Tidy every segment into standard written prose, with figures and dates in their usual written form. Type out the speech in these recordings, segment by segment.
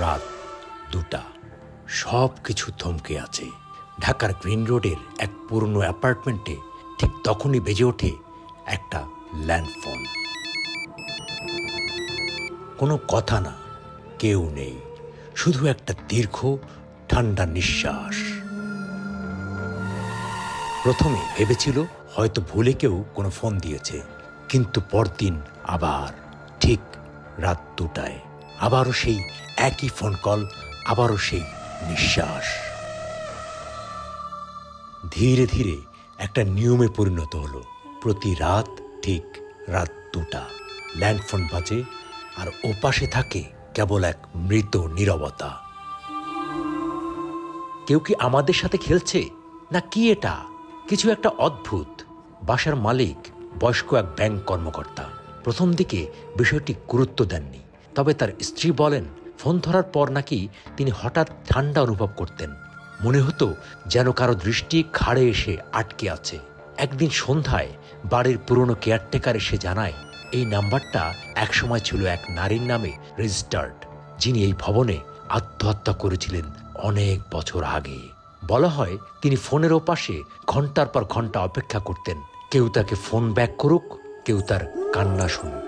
রাত 2টা। সব কিছু থমকে আছে। ঢাকার গ্রিন রোডের এক পুরনো অ্যাপার্টমেন্টে ঠিক তখনই বেজে ওঠে একটা ল্যান্ডফোন। কোনো কথা না, কেউ নেই, শুধু একটা দীর্ঘ ঠান্ডা নিঃশ্বাস। প্রথমে ভেবেছিল হয়তো ভুলে কেউ কোনো ফোন দিয়েছে, কিন্তু পরদিন আবার ঠিক রাত 2টায় আবারও সেই একই ফোন কল, আবারও সেই নিঃশ্বাস। ধীরে ধীরে একটা নিয়মে পরিণত হলো। প্রতি রাত ঠিক রাত 2টা ল্যান্ডফোন বাজে, আর ওপাশে থাকে কেবল এক মৃত নীরবতা। কেউ কি আমাদের সাথে খেলছে, না কি এটা? কিছু একটা অদ্ভুত। বাসার মালিক বয়স্ক এক ব্যাংক কর্মকর্তা। প্রথম দিকে বিষয়টি গুরুত্ব দেননি, তবে তার স্ত্রী বলেন ফোন ধরার পর নাকি তিনি হঠাৎ ঠান্ডা অনুভব করতেন। মনে হতো যেন কারো দৃষ্টি ঘাড়ে এসে আটকে আছে। একদিন সন্ধ্যায় বাড়ির পুরনো কেয়ারটেকার এসে জানায় এই নাম্বারটা একসময় ছিল এক নারীর নামে রেজিস্টার্ড, যিনি এই ভবনে আত্মহত্যা করেছিলেন অনেক বছর আগে। বলা হয় তিনি ফোনের ওপাশে ঘন্টার পর ঘন্টা অপেক্ষা করতেন, কেউ তাকে ফোন ব্যাক করুক, কেউ তার কান্না শুনুক।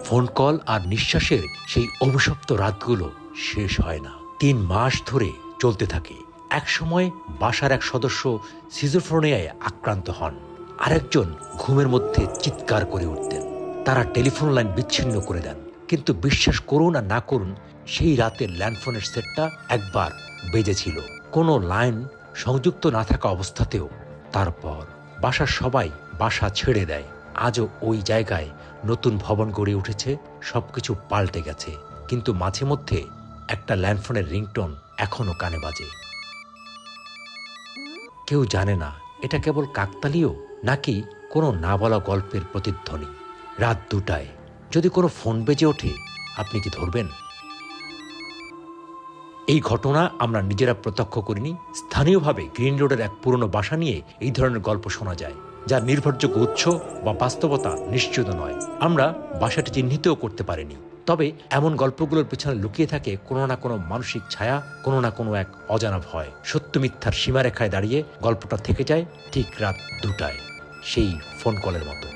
ফোন কল আর নিঃশ্বাসের সেই অভিশপ্ত রাতগুলো শেষ হয় না। 3 মাস ধরে চলতে থাকে। এক সময় বাসার এক সদস্য সিজোফ্রেনিয়ায় আক্রান্ত হন, আরেকজন ঘুমের মধ্যে চিৎকার করে উঠতেন। তারা টেলিফোন লাইন বিচ্ছিন্ন করে দেন, কিন্তু বিশ্বাস করুন আর না করুন, সেই রাতের ল্যান্ডফোনের সেটটা একবার বেজেছিল, কোনো লাইন সংযুক্ত না থাকা অবস্থাতেও। তারপর বাসার সবাই বাসা ছেড়ে দেয়। আজও ওই জায়গায় নতুন ভবন গড়ে উঠেছে, সবকিছু পাল্টে গেছে, কিন্তু মাঝে মধ্যে একটা ল্যান্ডফোনের রিংটোন এখনো কানে বাজে। কেউ জানে না এটা কেবল কাকতালীয় নাকি কোনো না বলা গল্পের প্রতিধ্বনি। রাত 2টায় যদি কোনো ফোন বেজে ওঠে, আপনি কি ধরবেন? এই ঘটনা আমরা নিজেরা প্রত্যক্ষ করিনি। স্থানীয়ভাবে গ্রিন রোডের এক পুরনো বাসা নিয়ে এই ধরনের গল্প শোনা যায়, যার নির্ভরযোগ্য উৎস বা বাস্তবতা নিশ্চিত নয়। আমরা বাসাটি চিহ্নিতও করতে পারিনি, তবে এমন গল্পগুলোর পেছনে লুকিয়ে থাকে কোনো না কোনো মানসিক ছায়া, কোনো না কোনো এক অজানা ভয়। সত্য মিথ্যার সীমারেখায় দাঁড়িয়ে গল্পটা থেকে যায় ঠিক রাত 2টায়, সেই ফোন কলের মতো।